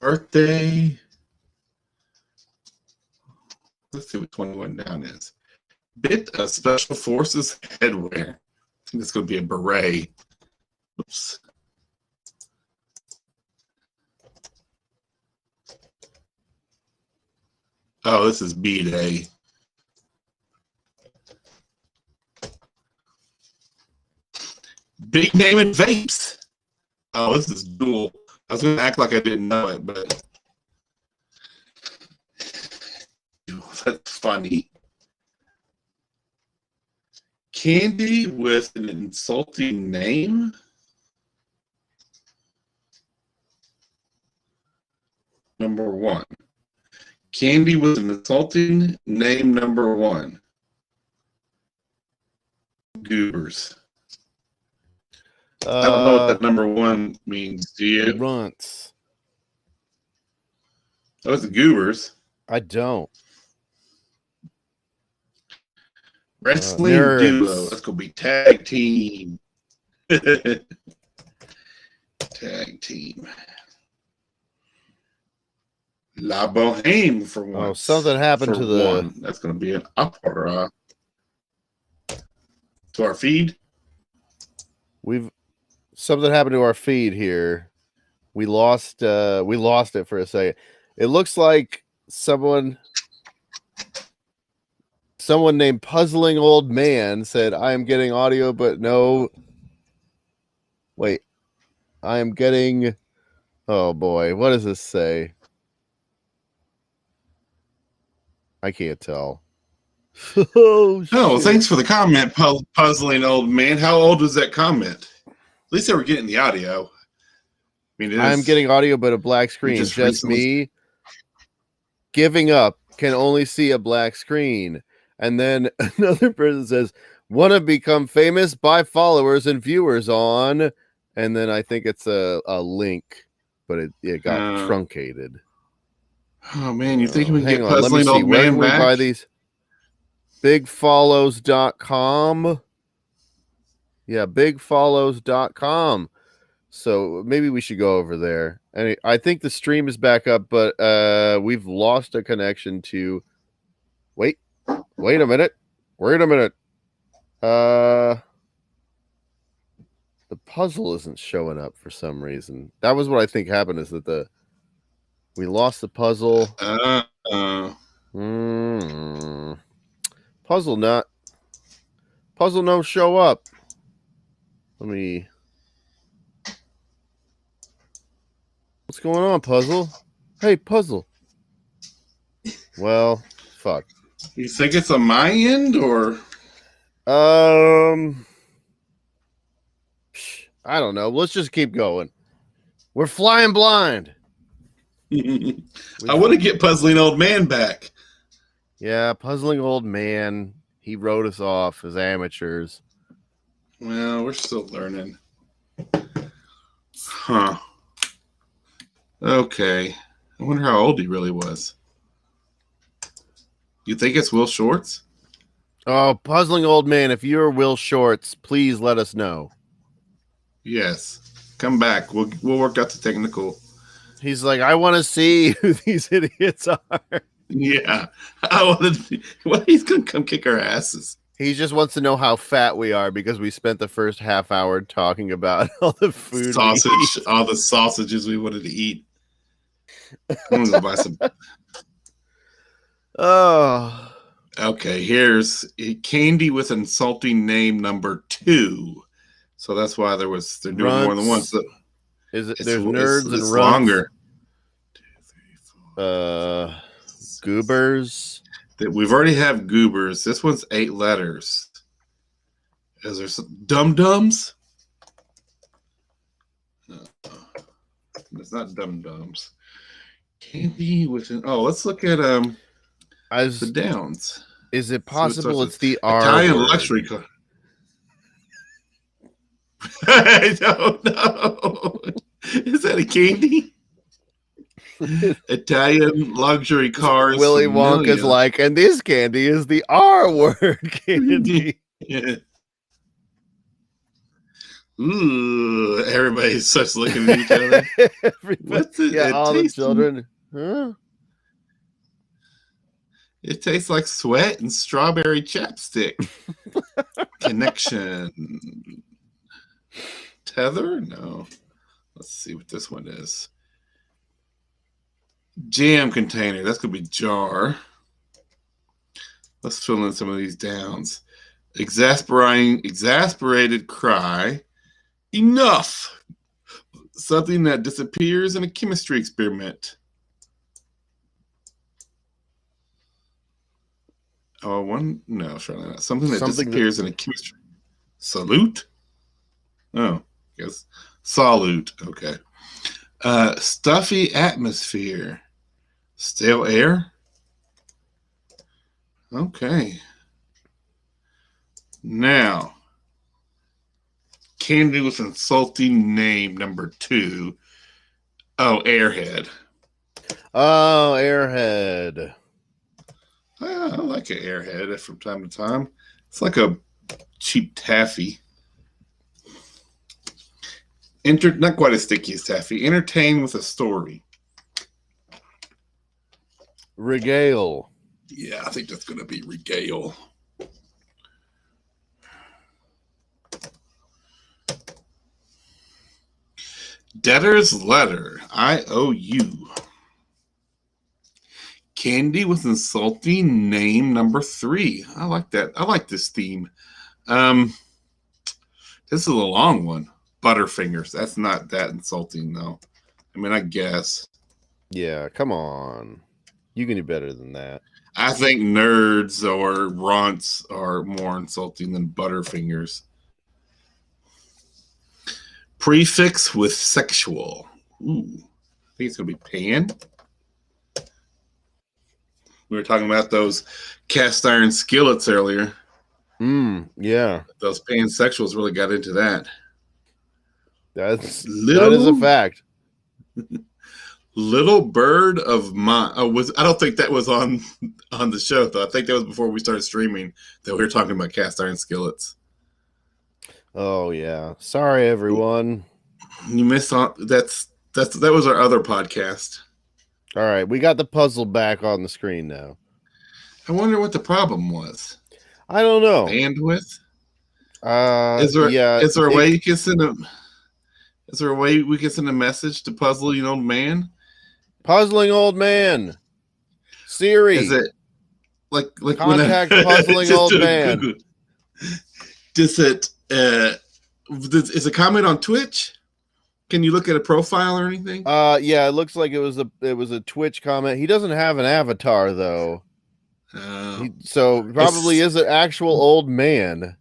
birthday. Let's see what 21 down is. Bit of Special Forces headwear. I think it's going to be a beret. Oops. Oh, this is B-Day. Big Name and Vapes. Oh, this is dual. I was going to act like I didn't know it, but that's funny. Candy with an insulting name? Number one. Candy with an insulting name, number one. Goobers. I don't know what that number one means. Do you? Runts. Oh, it's the Goobers. I don't. Wrestling duo. That's going to be tag team. Tag team. La Boheme for one. Oh, something happened to the. One. That's going to be an upper to our feed. Something happened to our feed here. We lost it for a second. It looks like someone named Puzzling Old Man said, I am getting audio, but no. Wait. I am getting. Oh boy. What does this say? I can't tell. Oh, thanks for the comment, Puzzling Old Man. How old was that comment? At least they were getting the audio. I mean, I'm getting audio, but a black screen. Just me giving up. Can only see a black screen. And then another person says, want to become famous by followers and viewers on. And then I think it's a link, but it got truncated. Oh, man. You think we can get Puzzling Old Where Man can we back? buy these? Bigfollows.com. Yeah, bigfollows.com. So maybe we should go over there. And I think the stream is back up, but we've lost a connection to. Wait a minute. The puzzle isn't showing up for some reason. That was what I think happened. Is that we lost the puzzle. Puzzle don't show up. What's going on, Puzzle? Hey, Puzzle. Well, fuck. You think it's on my end, or? I don't know. Let's just keep going. We're flying blind. I want to get Puzzling Old Man back. Yeah, Puzzling Old Man. He wrote us off as amateurs. Well, we're still learning. Huh. Okay. I wonder how old he really was. You think it's Will Shorts? Oh, Puzzling Old Man, if you're Will Shorts, please let us know. Yes. Come back. We'll work out the technical. He's like, I want to see who these idiots are. Yeah. He's going to come kick our asses. He just wants to know how fat we are because we spent the first half hour talking about all the food. All the sausages we wanted to eat. I'm going to buy some. Oh. Okay, here's Candy with insulting name number 2. So that's why they're doing Runts. more than one. So there's nerds and runts. Longer. 2, 3, 4. Goobers. We've already have Goobers. This one's 8 letters. Is there some Dum-Dums? No. It's not Dum-Dums. Candy with let's look at the Downs. Is it possible it's the R Italian word? luxury car? I don't know. Is that a candy? Italian luxury cars. Willy Wonka's like, and this candy is the R word candy. Yeah. Ooh, Everybody's such looking at each other. What's it? Yeah, all the children. Huh? It tastes like sweat and strawberry chapstick. Connection. Tether? No. Let's see what this one is. Jam container. That's going to be jar. Let's fill in some of these downs. Exasperated cry. Enough. Something that disappears in a chemistry experiment. Oh, no, surely not. Something that disappears in a chemistry. Salute? Oh, yes. Salute. Okay. Stuffy atmosphere. Stale air? Okay. Now, candy with insulting name number 2. Oh, Airhead. Oh, Airhead. I like an Airhead from time to time. It's like a cheap taffy. Not quite as sticky as taffy. Entertain with a story. Regale. Yeah, I think that's going to be Regale. Debtor's letter. IOU. Candy with insulting name number 3. I like that. I like this theme. This is a long one. Butterfingers. That's not that insulting, though. I mean, I guess. Yeah, come on. You can do better than that. I think nerds or runts are more insulting than Butterfingers. Prefix with sexual. Ooh. I think it's going to be pan. We were talking about those cast iron skillets earlier. Yeah. Those pansexuals really got into that. That is a fact. Little bird of mine. I don't think that was on the show, though. I think that was before we started streaming that we were talking about cast iron skillets. Oh yeah. Sorry, everyone. You missed on that was our other podcast. All right, we got the puzzle back on the screen now. I wonder what the problem was. I don't know. Bandwidth? Is there a way you can send a Is there a way we can send a message to Puzzling Old Man? Puzzling Old Man. Siri. Is it like contact Puzzling Old Man? Does it is a comment on Twitch? Can you look at a profile or anything? Yeah, it looks like it was a Twitch comment. He doesn't have an avatar though. So probably is an actual old man.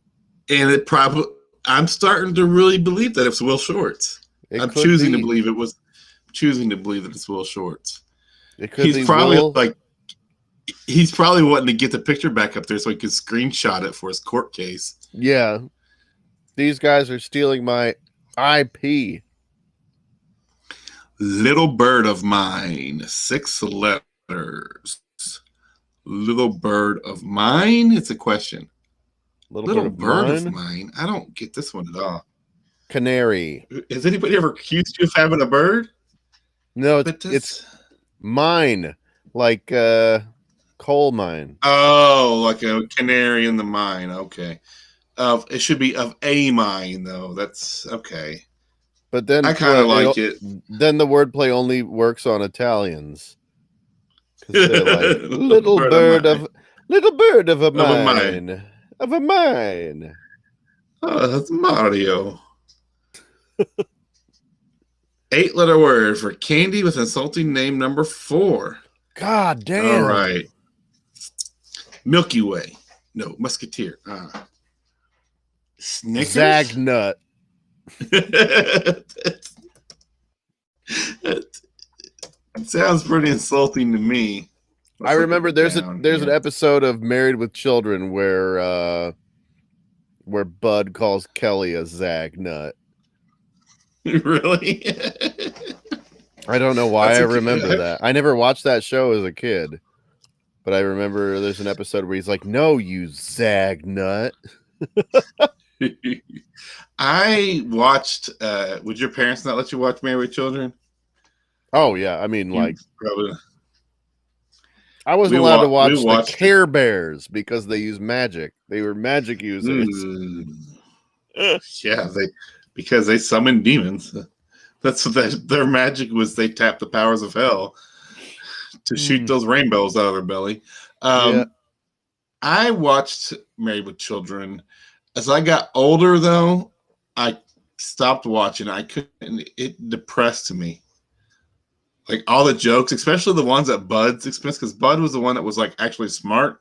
And it probably I'm starting to really believe that it's Will Shorts. I'm choosing to believe that it's Will Shorts. He's probably he's probably wanting to get the picture back up there so he can screenshot it for his court case. Yeah. These guys are stealing my IP. Little bird of mine, 6 letters. Little bird of mine? It's a question. Little bird of mine? I don't get this one at all. Canary. Has anybody ever accused you of having a bird? No, it's mine. Like coal mine. Oh, like a canary in the mine. Okay. It should be of a mine, though. That's okay. But then I kind of like it. Then the wordplay only works on Italians. Because they're like little bird of a mine. Of a mine. Oh, that's Mario. 8-letter word for candy with insulting name number 4. God damn. All right. Milky Way. No, Musketeer. Snickers. Zagnut. It sounds pretty insulting to me. I remember there's an episode of Married with Children where Bud calls Kelly a Zagnut. Really? I don't know why I remember that. I never watched that show as a kid, but I remember there's an episode where he's like, "No, you Zagnut." I watched. Would your parents not let you watch Married with Children? Oh yeah, I mean, like probably. I wasn't allowed to watch the Care Bears because they use magic. They were magic users. Yeah, because they summoned demons. That's what their magic was. They tapped the powers of hell to shoot those rainbows out of their belly. Yeah. I watched Married with Children. As I got older, though, I stopped watching. I couldn't. It depressed me. Like all the jokes, especially the ones at Bud's expense, because Bud was the one that was like actually smart,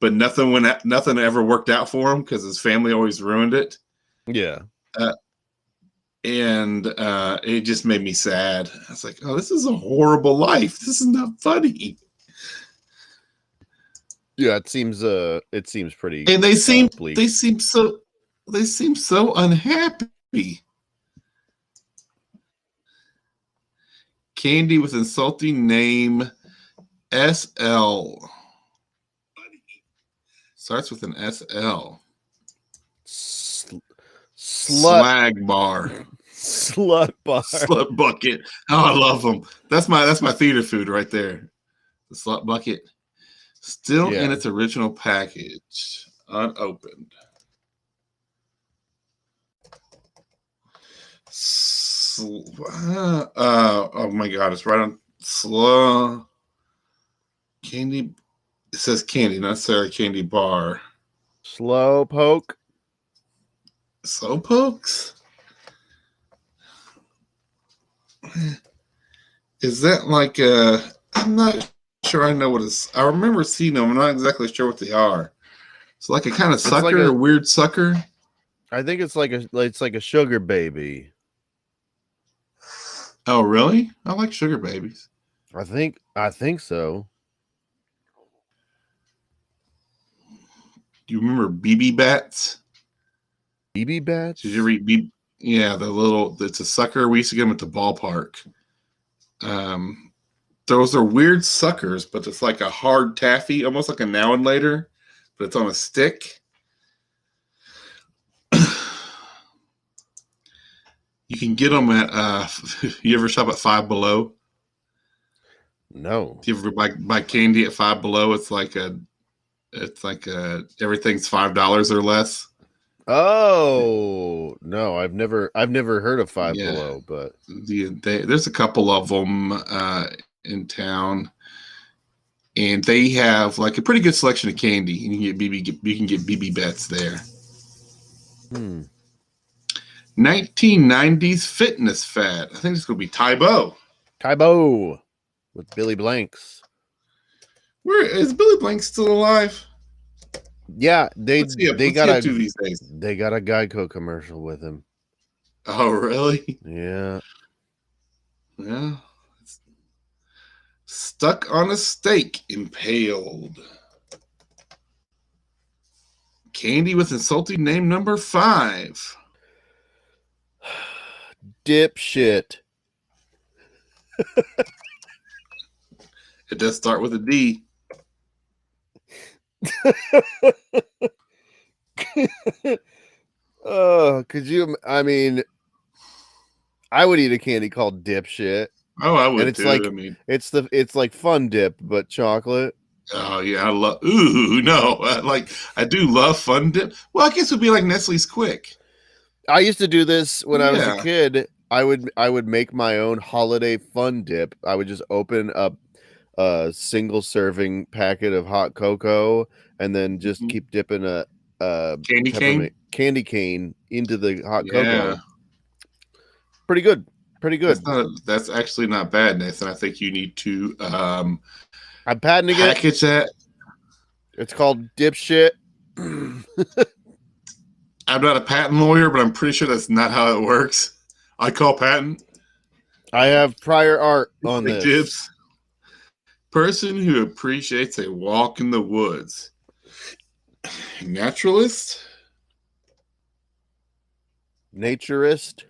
but nothing ever worked out for him because his family always ruined it. Yeah. And it just made me sad. I was like, oh, this is a horrible life. This is not funny. Yeah, it seems pretty. And they seem so unhappy. Candy with insulting name SL. Starts with an SL. Slag bar. Slut bar. Slut bucket. Oh, I love them. That's my theater food right there. The slut bucket. Still in its original package. Unopened. Oh my god, it's right on slow candy. It says candy, not necessarily candy bar. Slow poke. Slow pokes? Is that like I'm not sure I know what it's. I remember seeing them. I'm not exactly sure what they are. It's like a kind of sucker, like a weird sucker. I think it's like a sugar baby. Oh, really? I like sugar babies. I think so. Do you remember BB Bats? BB Bats? Did you read BB? Yeah, it's a sucker. We used to get them at the ballpark. Those are weird suckers, but it's like a hard taffy, almost like a Now and Later, but it's on a stick. You can get them at you ever shop at Five Below? No. Do you ever buy candy at Five Below? It's like everything's $5 or less. Oh no, I've never heard of Five Below, but there's a couple of them in town, and they have like a pretty good selection of candy. You can get BB Bats there. 1990s fitness fad. I think it's going to be Tybo. Tybo with Billy Blanks. Where is Billy Blanks still alive? Yeah, they got a Geico commercial with him. Oh, really? Yeah. Yeah. Stuck on a stake, impaled. Candy with insulting name number 5. Dipshit. It does start with a D. Could you? I mean, I would eat a candy called Dipshit. Oh, I would. And it's too. like it's like Fun Dip but chocolate. Oh yeah, I love. Ooh, no, I do love Fun Dip. Well, I guess it would be like Nestle's Quick. I used to do this when I was a kid. I would make my own holiday Fun Dip. I would just open up a single serving packet of hot cocoa and then just keep dipping a candy cane into the hot cocoa. Pretty good. That's actually not bad, Nathan. I think you need to I'm patenting package that. It's called Dipshit. I'm not a patent lawyer, but I'm pretty sure that's not how it works. I call patent. I have prior art on this. Dibs. Person who appreciates a walk in the woods. Naturalist? Naturist?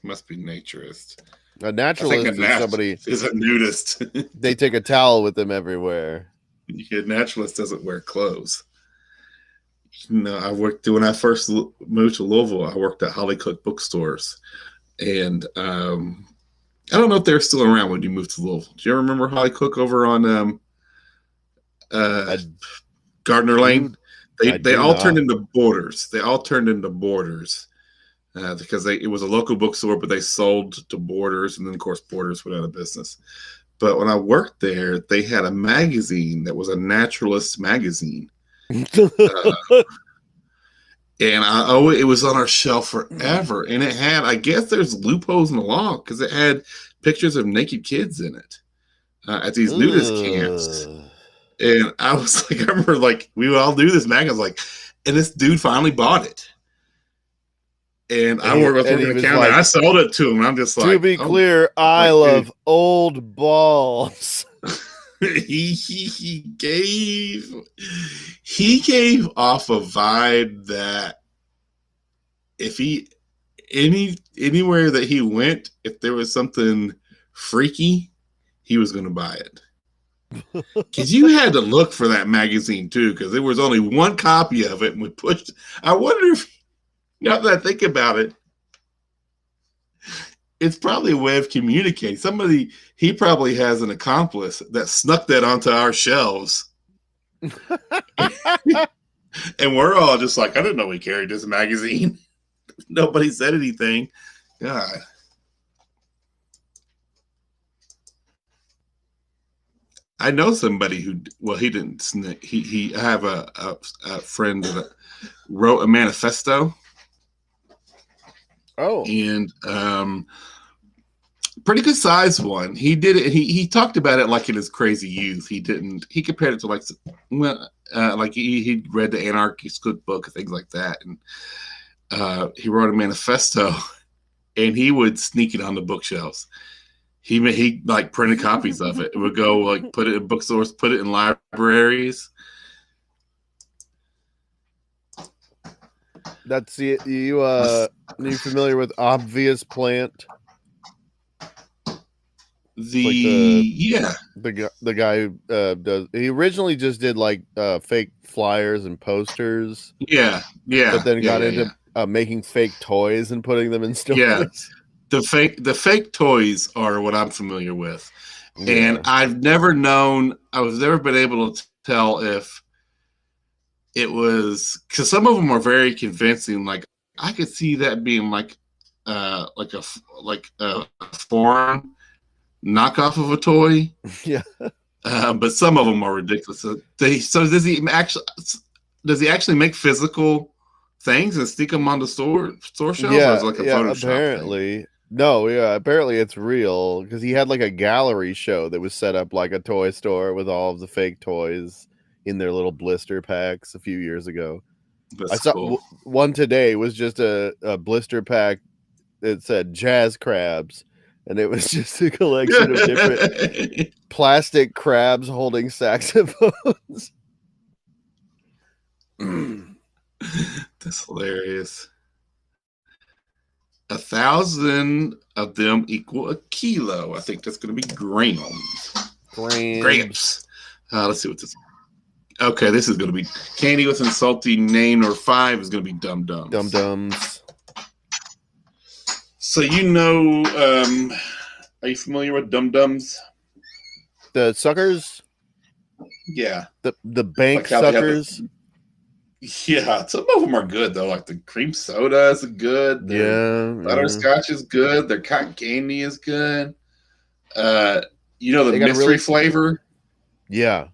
Must be naturist. A naturalist is somebody is a nudist. They take a towel with them everywhere. A naturalist doesn't wear clothes. I worked when I first moved to Louisville. I worked at Holly Cook bookstores, and I don't know if they're still around when you moved to Louisville. Do you ever remember Holly Cook over on Gardner Lane? They all turned into Borders. They all turned into Borders because it was a local bookstore, but they sold to Borders, and then of course Borders went out of business. But when I worked there, they had a magazine that was a naturalist magazine. And it was on our shelf forever. And it had, I guess there's loopholes in the law because it had pictures of naked kids in it at these nudist camps. And I was like, I remember like we would all do this magazine. Like, and this dude finally bought it. And I worked with him account like, and I sold it to him. I'm just like, to be clear, I love old balls. he gave off a vibe that if he anywhere that he went, if there was something freaky, he was going to buy it. Because you had to look for that magazine too, because there was only one copy of it, and we pushed. I wonder if, now that I think about it, it's probably a way of communicating. He probably has an accomplice that snuck that onto our shelves. And we're all just like, I didn't know he carried this magazine. Nobody said anything. God. I know somebody who, well, he didn't snick. I have a friend that wrote a manifesto. Oh. And pretty good sized one. He did it. He talked about it like in his crazy youth. He compared it to like he read the Anarchist Cookbook and things like that. And he wrote a manifesto, and he would sneak it on the bookshelves. He like printed copies of it. It would go like put it in bookstores, put it in libraries. That's it. Are you familiar with Obvious Plant? The guy who does. He originally just did like fake flyers and posters. Yeah. But then got into making fake toys and putting them in stores. Yeah. The fake toys are what I'm familiar with, and I've never been able to tell if it was, because some of them are very convincing. Like I could see that being like a foreign knockoff of a toy. Yeah. But some of them are ridiculous. So does he actually make physical things and stick them on the store shelves? Yeah, or is it like a Photoshop apparently. Thing? No, yeah, apparently it's real because he had like a gallery show that was set up like a toy store with all of the fake toys in their little blister packs a few years ago. I saw cool. One today was just a blister pack that said Jazz Crabs, and it was just a collection of different plastic crabs holding saxophones. That's hilarious. 1,000 of them equal a kilo. I think that's going to be grams. Grams. Let's see what this is. Okay, this is going to be candy with an salty name, or 5 is going to be Dum Dums. Dum Dums. So are you familiar with Dum Dums? The suckers? Yeah. The bank like suckers? Yeah, some of them are good though. Like the cream soda is good. Butterscotch is good. Their cotton candy is good. The mystery flavor. Yeah,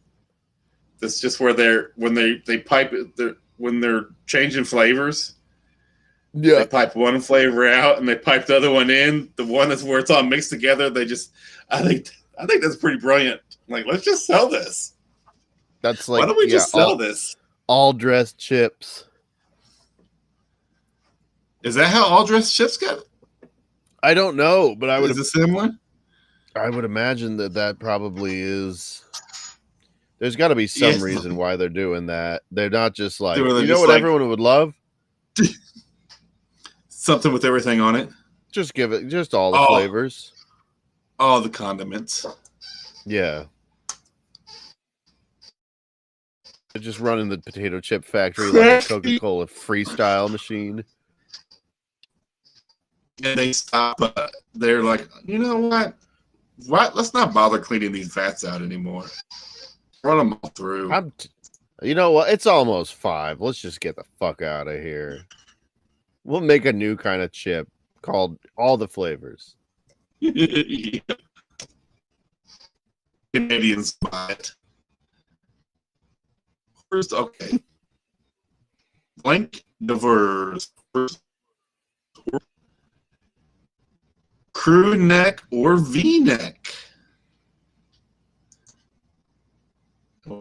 that's just where when they pipe it. When they're changing flavors. Yeah, they pipe one flavor out and they pipe the other one in. The one that's where it's all mixed together. I think that's pretty brilliant. Like, let's just sell this. That's like, why don't we just sell this? All dressed chips. Is that how all dressed chips got? I don't know, but is it similar? I would imagine that probably is. There's got to be some reason why they're doing that. They're not just like, everyone would love? Something with everything on it. Just give it just all the flavors. All the condiments. Yeah. They're just running the potato chip factory like a Coca-Cola freestyle machine. And they stop. They're like, you know what? Let's not bother cleaning these vats out anymore. Run them all through. You know what? It's almost 5. Let's just get the fuck out of here. We'll make a new kind of chip called all the flavors. Yeah. Canadian spot. First, okay. Blank diverse. First, crew neck or V-neck.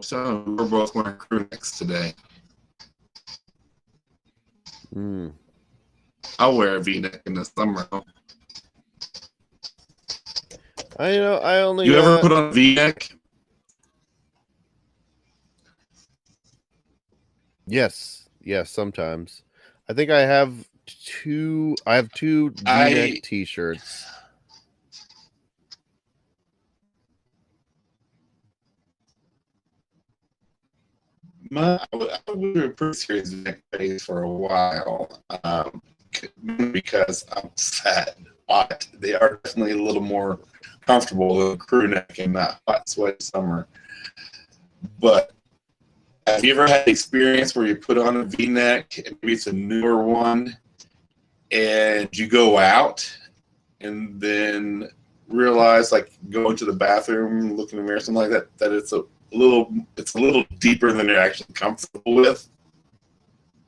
So we're both wearing crew necks today. I'll wear a V-neck in the summer. I only. You ever put on a V-neck? Yes, sometimes. I think I have two. I have 2 V-neck T-shirts. I was a pretty serious neck phase for a while because I'm fat. But they are definitely a little more comfortable than a crew neck in that hot, sweaty summer. But have you ever had the experience where you put on a V-neck, and maybe it's a newer one, and you go out and then realize, like, go into the bathroom, look in the mirror, something like that, that it's a little deeper than you're actually comfortable with.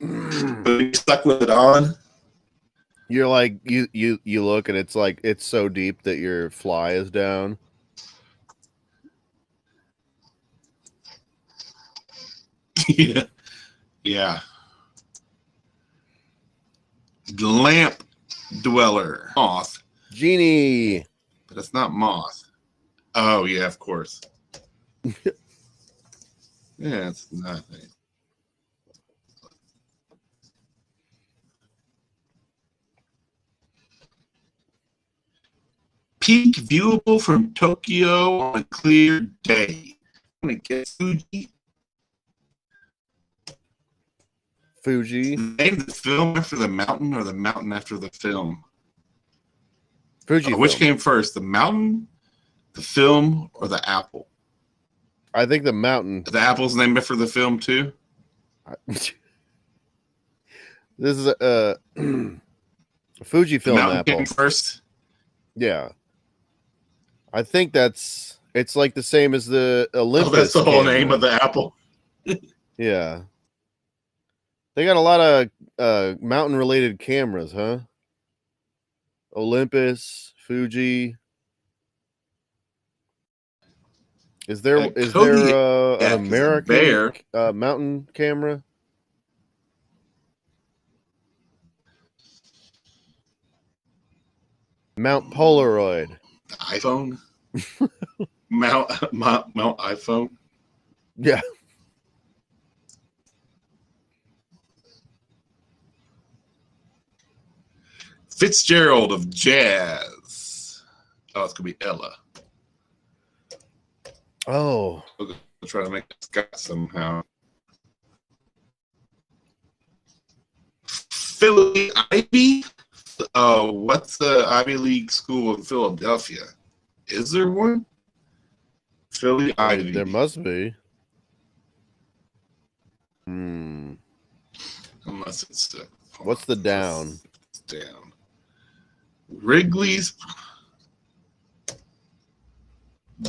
But you're stuck with it on. You're like you look and it's like it's so deep that your fly is down. Yeah. Lamp dweller. Moth. Genie. But it's not moth. Oh yeah, of course. Yeah, it's nothing. Peak viewable from Tokyo on a clear day. I'm gonna guess Fuji. Name the film after the mountain or the mountain after the film? Fuji. Which came first, the mountain, the film, or the apple? I think the mountain. The apple's named after the film too? This is a Fujifilm apple. Came first? Yeah. I think it's like the same as the Olympus. Oh, that's the whole name of the apple. Yeah. They got a lot of mountain related cameras, huh? Olympus, Fuji. Is there an American mountain camera? Mount Polaroid. iPhone? Mount iPhone? Yeah. Fitzgerald of Jazz. Oh, it's going to be Ella. Oh. We'll try to make this guy somehow. Philly Ivy? What's the Ivy League school in Philadelphia? Is there one? Philly Ivy. There must be. Unless it's what's the down? It's down. Wrigley's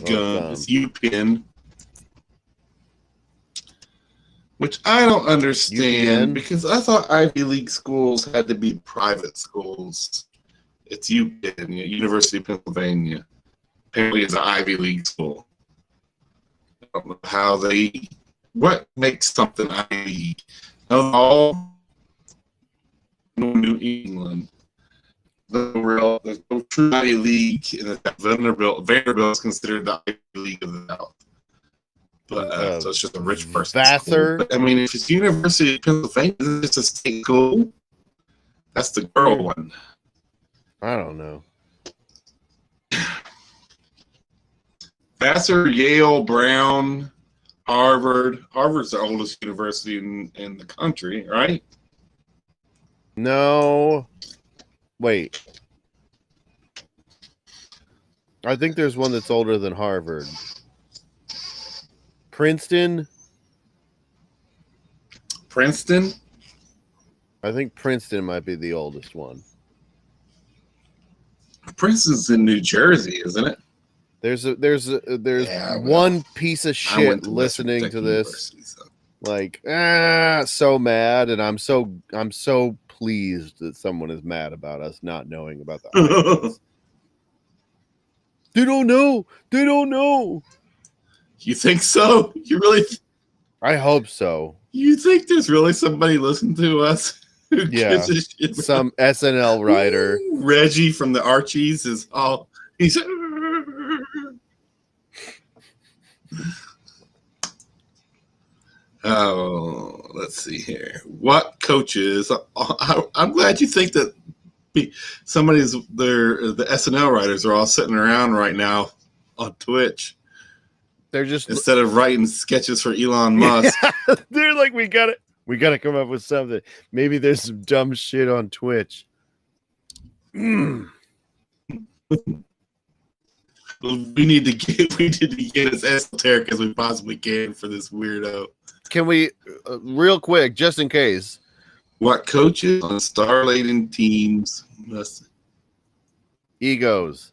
Guns UPenn, which I don't understand because I thought Ivy League schools had to be private schools. It's UPenn, University of Pennsylvania. Apparently, it's an Ivy League school. I don't know how what makes something Ivy League? All New England. There's no true Ivy League in the Vanderbilt. Vanderbilt is considered the Ivy League of the South. But so it's just a rich person. Vassar. But, I mean, if it's University of Pennsylvania, it's a state school. That's the girl one. I don't know. Vassar, Yale, Brown, Harvard's the oldest university in the country, right? No. Wait. I think there's one that's older than Harvard. Princeton? I think Princeton might be the oldest one. Princeton's in New Jersey, isn't it? There's one piece of shit listening to this, like so mad, and I'm so pleased that someone is mad about us not knowing about the They don't know. You think so? You really? I hope so. You think there's really somebody listening to us? Yeah, some SNL writer. Reggie from the Archies is all he's. Oh, let's see here. What coaches? I'm glad you think that the SNL writers are all sitting around right now on Twitch. They're just instead of writing sketches for Elon Musk. They're like, we gotta come up with something. Maybe there's some dumb shit on Twitch. We need to get as esoteric as we possibly can for this weirdo. Can we, real quick, just in case? What coaches on star-laden teams must egos?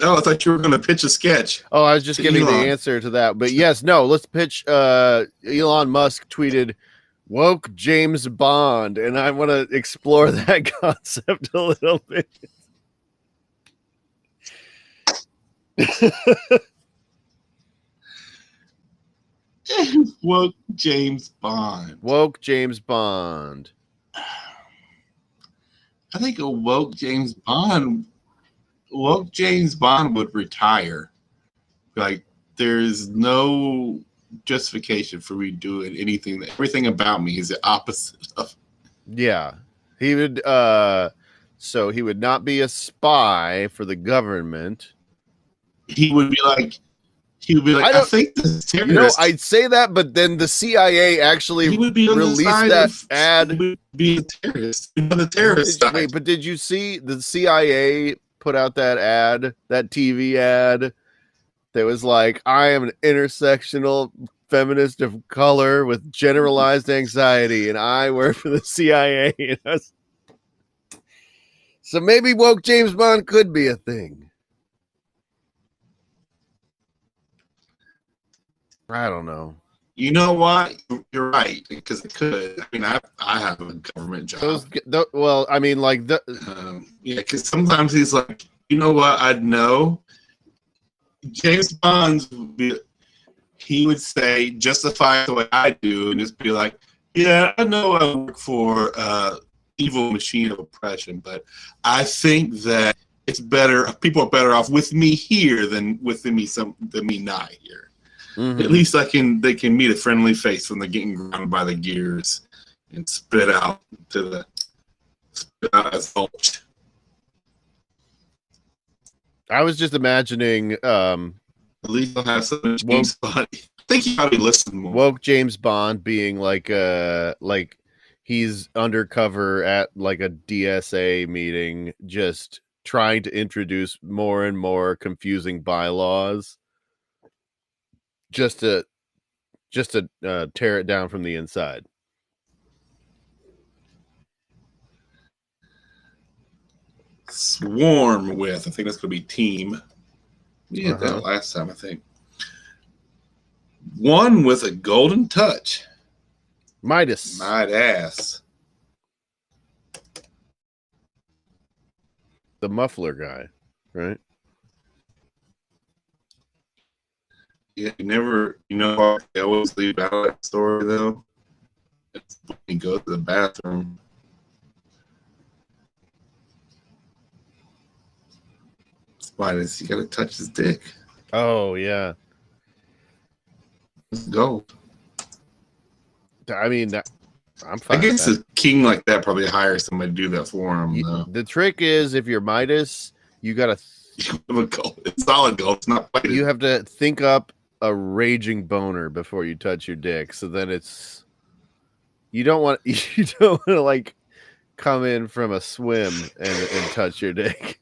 Oh, I thought you were going to pitch a sketch. Oh, I was just giving Elon the answer to that. But yes, no, let's pitch. Elon Musk tweeted, "Woke James Bond," and I want to explore that concept a little bit. Woke James Bond. Woke James Bond. I think a woke James Bond would retire. Like, there's no justification for me doing anything. Everything about me is the opposite of. Yeah, he would. So he would not be a spy for the government. He would be like, I think this is terrorist. I'd say that, but then the CIA actually released that ad. He would be a terrorist. The terrorist. Wait, but did you see the CIA put out that ad, that TV ad that was like, "I am an intersectional feminist of color with generalized anxiety, and I work for the CIA." So maybe woke James Bond could be a thing. I don't know. You know what? You're right, because it could. I mean, I have a government job. Well, I mean, like yeah, because sometimes he's like, you know what? I'd know. James Bond he would say, justify the way I do, and just be like, yeah, I know I work for evil machine of oppression, but I think that it's better. People are better off with me here than with me not here. Mm-hmm. At least they can meet a friendly face when they're getting grounded by the gears and spit out as mulch. I was just imagining at least I'll have some James Bond. I think he probably listened more. Woke James Bond being like he's undercover at like a DSA meeting, just trying to introduce more and more confusing bylaws. Just to tear it down from the inside. Swarm with, I think that's going to be team. We had that last time, I think. One with a golden touch. Midas. Midas. The muffler guy, right? Yeah, they always leave out that story though. It's when he goes to the bathroom. Spiders, you gotta touch his dick. Oh yeah. It's gold. I mean, I'm fine. I guess a king like that probably hires somebody to do that for him. The trick is, if you're Midas, you got to it's solid gold. It's not plated. You have to think up a raging boner before you touch your dick. So then you don't want to like come in from a swim and touch your dick.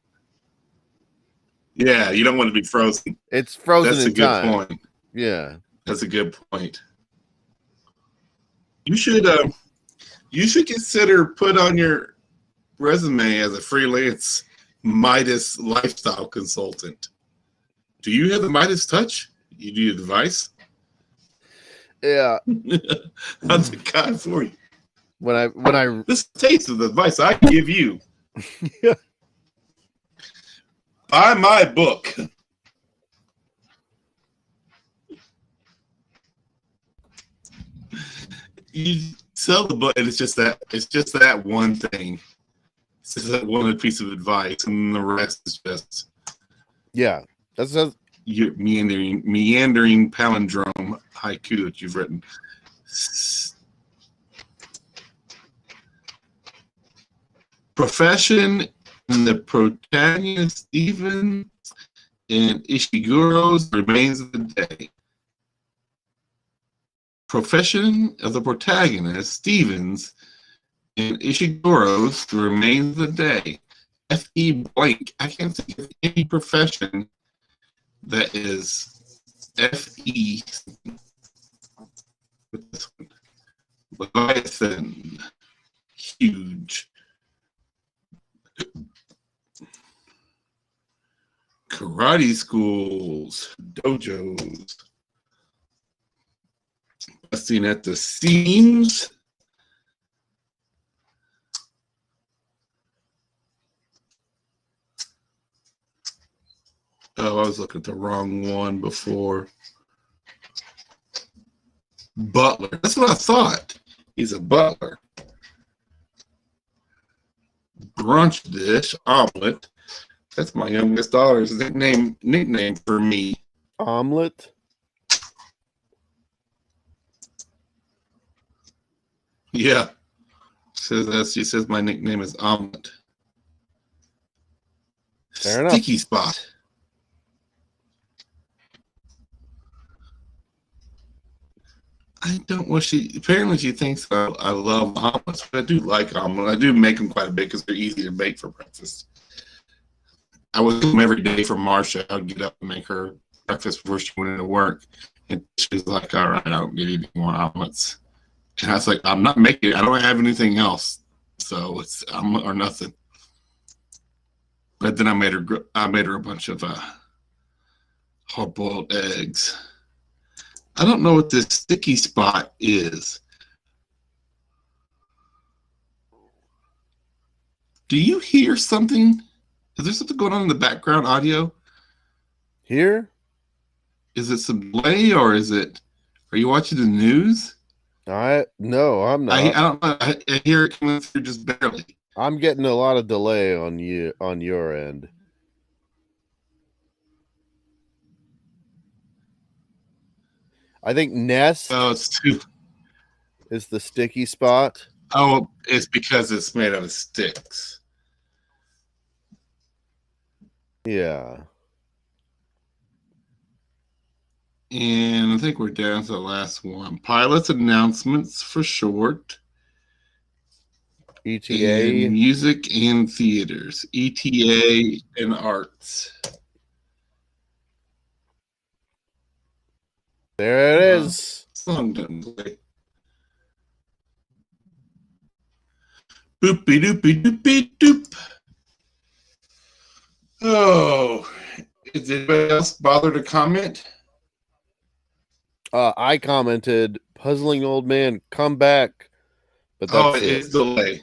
Yeah, you don't want to be frozen. It's frozen. That's in a good time. point. Yeah, that's a good point. You should consider put on your resume as a freelance Midas lifestyle consultant. Do you have the Midas touch? You do advice? Yeah. That's a guy for you. When I this taste of the advice I give you. Yeah. Buy my book. You sell the book, and it's just that one thing. It's just that one piece of advice, and the rest is just that's your meandering palindrome haiku that you've written. Profession and the protagonist Stevens and Ishiguro's remains of the day. Profession of the protagonist Stevens and Ishiguro's the remains of the day. F.E. blank. I can't think of any profession that is F.E. with this one. Leviathan. Huge. Karate schools, dojos, busting at the seams. Oh, I was looking at the wrong one before. Butler. That's what I thought. He's a butler. Brunch dish, omelet. That's my youngest daughter's nickname for me. Omelet? Yeah. She says my nickname is Omelet. Fair Sticky enough. spot. I don't. Well, apparently she thinks I love omelets, but I do like omelets. I do make them quite a bit because they're easy to make for breakfast. I would do them every day for Marsha. I would get up and make her breakfast before she went into work, and she's like, "All right, I don't get any more omelets." And I was like, "I'm not making it. I don't have anything else, so it's omelet or nothing." But then I made her a bunch of hard-boiled eggs. I don't know what this sticky spot is. Do you hear something? Is there something going on in the background audio? Here? Is it some delay or are you watching the news? No, I'm not. I don't know. I hear it coming through just barely. I'm getting a lot of delay on your end. I think Nest is the sticky spot. Oh, it's because it's made out of sticks. Yeah. And I think we're down to the last one. Pilots announcements for short. ETA. And music and theaters. ETA and arts. There it is. Song doesn't play. Boopy doopy doopy doop. Oh, did anybody else bother to comment? I commented, "Puzzling old man, come back." But that's it's delay.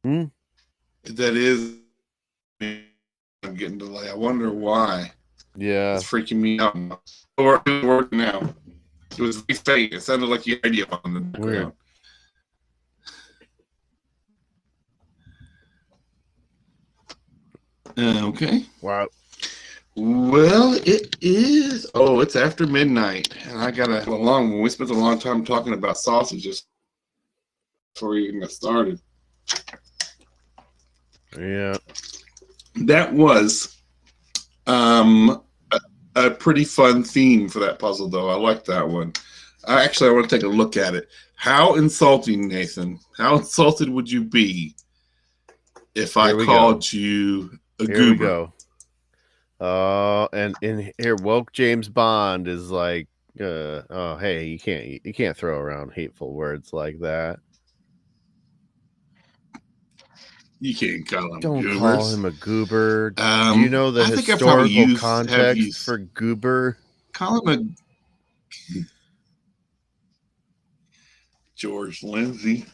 That is. I'm getting delay. I wonder why. Yeah. It's freaking me out. It's working now. It was very faint. It sounded like your radio on the background. Okay. Wow. Well, it is. Oh, it's after midnight, and I got a long one. We spent a long time talking about sausages before we even got started. Yeah, that was a pretty fun theme for that puzzle, though. I like that one. I want to take a look at it. How insulting, Nathan? How insulted would you be if I called you a goober? Here we go. And in here, woke James Bond is like, oh, hey, you can't throw around hateful words like that. You can't call him. Don't goobers. Call him a goober. Do you know the historical context for goober? Call him a George Lindsay.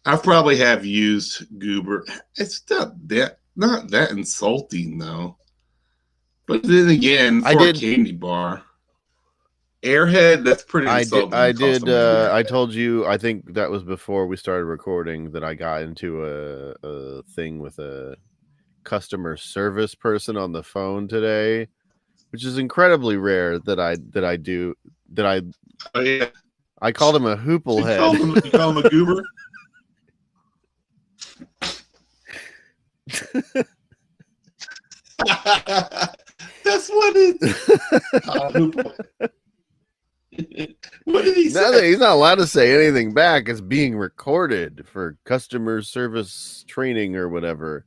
I probably have used goober. It's not that insulting though. But then again, for a candy bar, Airhead, that's pretty insulting. I told you, I think that was before we started recording, that I got into a thing with a customer service person on the phone today, which is incredibly rare that I do. Oh, yeah. I called him a hooplehead. You call him a goober? That's what what did he say? He's not allowed to say anything back. It's being recorded for customer service training or whatever.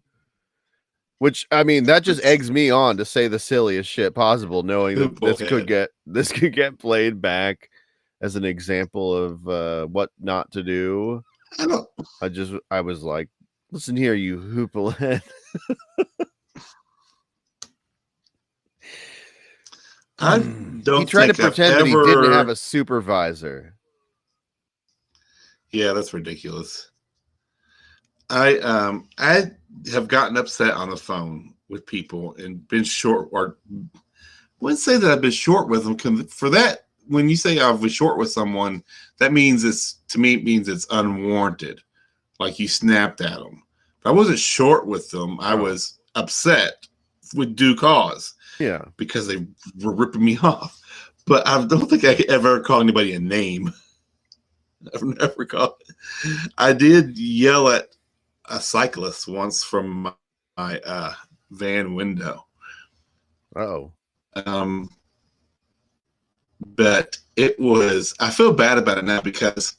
Which, I mean, that just eggs me on to say the silliest shit possible, knowing that this could get played back as an example of what not to do. I was like, listen here, you hooplehead. He tried to pretend that he didn't have a supervisor. Yeah, that's ridiculous. I have gotten upset on the phone with people and been short, or I wouldn't say that I've been short with them. For that, when you say I've been short with someone, that means it means it's unwarranted. Like you snapped at them. If I wasn't short with them, I was upset with due cause. Yeah, because they were ripping me off. But I don't think I ever called anybody a name. I've never called. I did yell at a cyclist once from my van window. Oh. But it was. I feel bad about it now because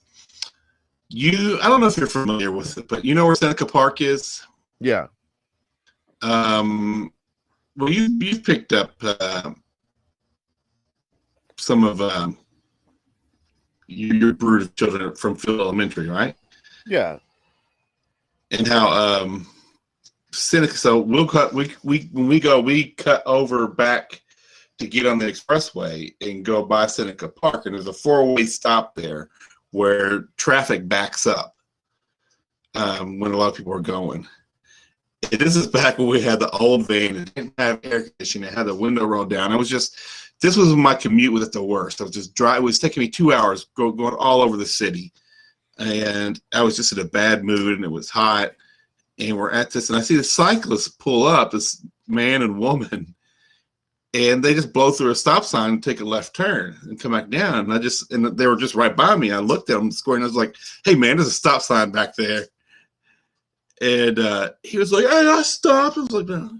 I don't know if you're familiar with it, but you know where Seneca Park is? Yeah. Well, you've picked up some of your brood of children from Phil Elementary, right? Yeah. And how Seneca. So when we cut over back to get on the expressway and go by Seneca Park, and there's a 4-way stop there where traffic backs up when a lot of people are going. This is back when we had the old van and didn't have air conditioning. It had the window rolled down. This was my commute was at the worst. I was just dry. It was taking me 2 hours going all over the city. And I was just in a bad mood and it was hot. And we're at this, and I see the cyclists pull up, this man and woman, and they just blow through a stop sign and take a left turn and come back down. And they were just right by me. I looked at them scoring. I was like, hey man, there's a stop sign back there. And he was like, hey, I stopped. I was like, no.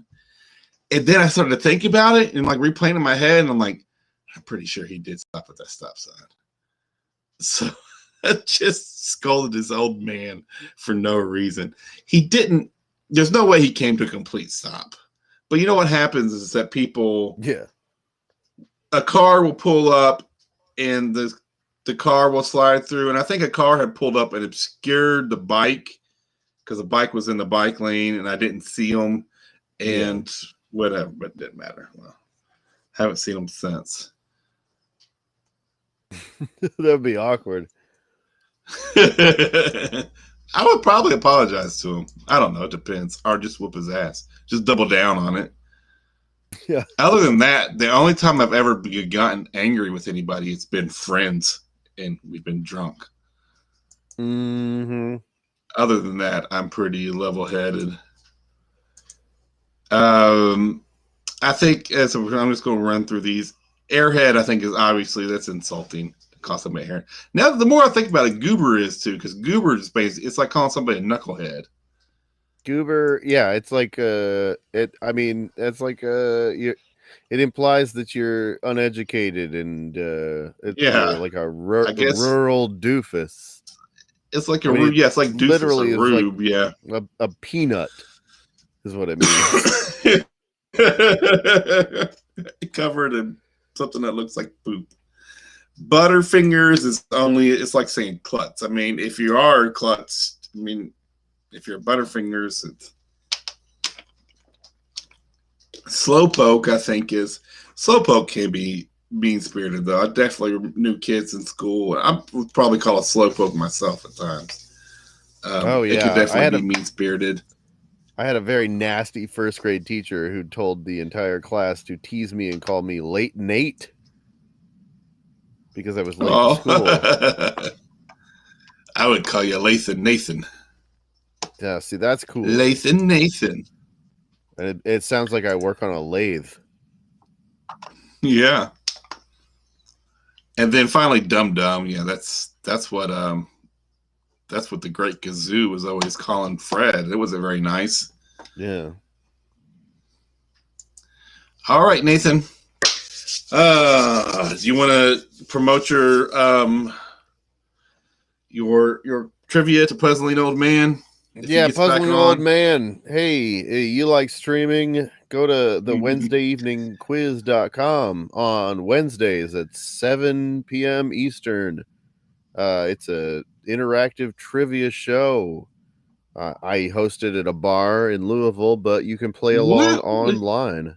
And then I started to think about it and like replaying in my head. And I'm like, I'm pretty sure he did stop at that stop sign. So I just scolded this old man for no reason. He didn't, there's no way he came to a complete stop. But you know what happens is that people, a car will pull up and the car will slide through. And I think a car had pulled up and obscured the bike, because the bike was in the bike lane and I didn't see him and whatever, but it didn't matter. Well, haven't seen him since. That'd be awkward. I would probably apologize to him. I don't know. It depends. Or just whoop his ass. Just double down on it. Yeah. Other than that, the only time I've ever gotten angry with anybody, it's been friends and we've been drunk. Mm-hmm. Other than that, I'm pretty level-headed. I think I'm just going to run through these. Airhead, I think, is obviously that's insulting. Call somebody hair. Now, the more I think about it, goober is too, because goober is basically it's like calling somebody a knucklehead. Goober, yeah, it's like it's like it implies that you're uneducated and you're like a rural doofus. It's like rube. Yeah, it's like doofus literally or rube. Like a peanut is what it means. Covered in something that looks like poop. Butterfingers is it's like saying klutz. I mean, if you are klutz, I mean, if you're Butterfingers, it's Slowpoke, I think Slowpoke can be mean-spirited, though. I definitely knew kids in school. I would probably call it Slowpoke myself at times. It could definitely be mean-spirited. I had a very nasty first grade teacher who told the entire class to tease me and call me Late Nate because I was late to school. I would call you Lathan Nathan. Yeah, see, that's cool. Lathan Nathan. And it sounds like I work on a lathe. Yeah. And then finally Dum Dum. Yeah, that's what the Great Gazoo was always calling Fred. It wasn't very nice. Yeah. All right, Nathan. Do you want to promote your trivia to Puzzling Old Man? Yeah, Puzzling Old Man. Hey, you like streaming? Go to the WednesdayEveningQuiz.com on Wednesdays at 7 p.m. Eastern. It's a interactive trivia show. I hosted at a bar in Louisville, but you can play along online.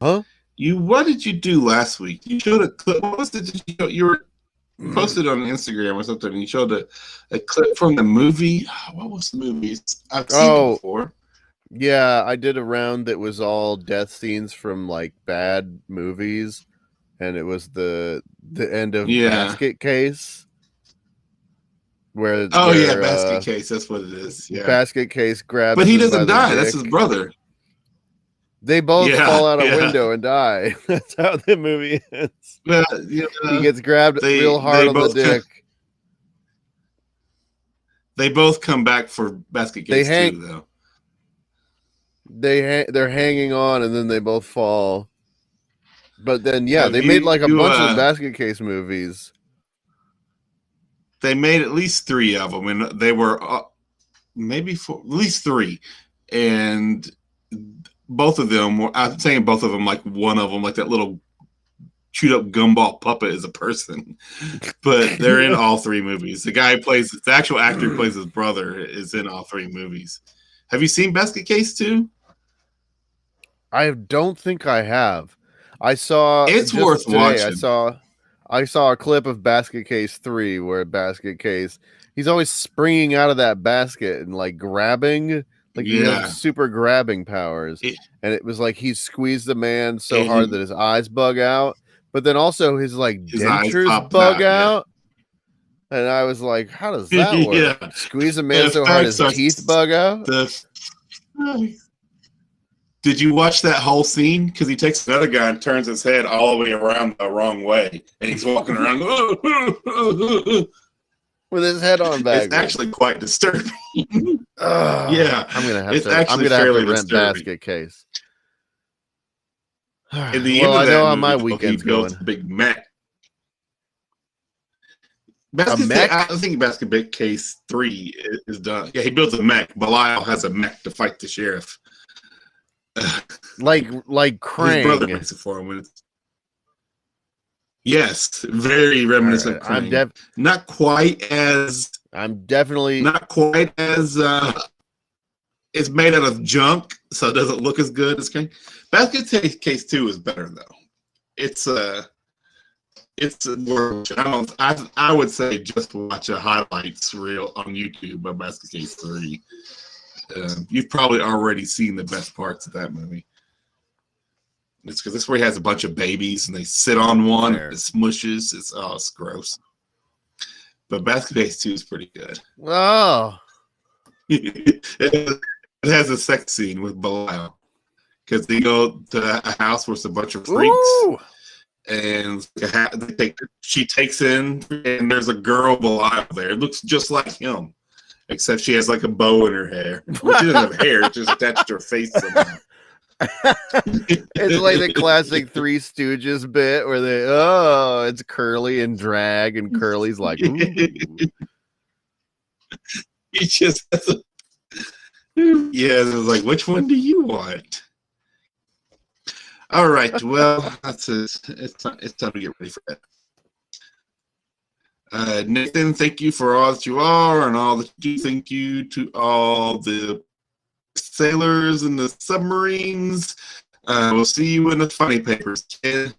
Huh? What did you do last week? You showed a clip. What was it? You were posted on Instagram or something, and you showed a clip from the movie. What was the movie? I've seen it before. Yeah, I did a round that was all death scenes from like bad movies, and it was the end of Basket Case. Basket Case. That's what it is. Yeah. Basket Case grabs. But he doesn't die. That's his brother. They both fall out a window and die. That's how the movie ends. He gets grabbed real hard on the dick. They both come back for Basket Case too, though. They're hanging on, and then they both fall. But then, they made like a bunch of Basket Case movies. They made at least 3 of them, and they were maybe 4, at least 3, and both of them were. I'm saying both of them, like one of them, like that little chewed up gumball puppet is a person, but they're in all 3 movies. The actual actor who plays his brother is in all 3 movies. Have you seen Basket Case 2? I don't think I have. I saw it's worth watching. I saw a clip of Basket Case 3 where Basket Case, he's always springing out of that basket and like grabbing, like he has super grabbing powers. And it was like he squeezed the man so hard that his eyes bug out, but then also his dentures bug out. And I was like, how does that work? Squeeze a man so hard his teeth bug out? Did you watch that whole scene? Because he takes another guy and turns his head all the way around the wrong way, and he's walking around with his head on back. It's actually quite disturbing. Yeah, I'm gonna have to rent Basket Case. In the end of I know how movie, my weekend's going. A big mech. I think Basket Case 3 is done. Yeah, he builds a mech. Belial has a mech to fight the sheriff. like Krang. His brother makes it for him. Yes, very reminiscent of Krang. Not quite as. I'm definitely not quite as. It's made out of junk, so it doesn't look as good as Krang. Basket Case 2 is better though. It's worth. I would say just watch a highlights reel on YouTube of Basket Case 3. You've probably already seen the best parts of that movie. It's because this is where he has a bunch of babies and they sit on one. It smushes. It's gross. But Basket Case 2 is pretty good. Oh. It has a sex scene with Belial because they go to a house where it's a bunch of freaks. Ooh. And she takes in, and there's a girl Belial there. It looks just like him, except she has like a bow in her hair. Well, she doesn't have hair; it's just attached to her face somehow. It's like the classic Three Stooges bit where it's Curly and drag, and Curly's like, ooh. He just has it was like, which one do you want? All right, well, that's it. It's time to get ready for that. Nathan, thank you for all that you are and all that you do. Thank you to all the sailors and the submarines. We'll see you in the funny papers, kid.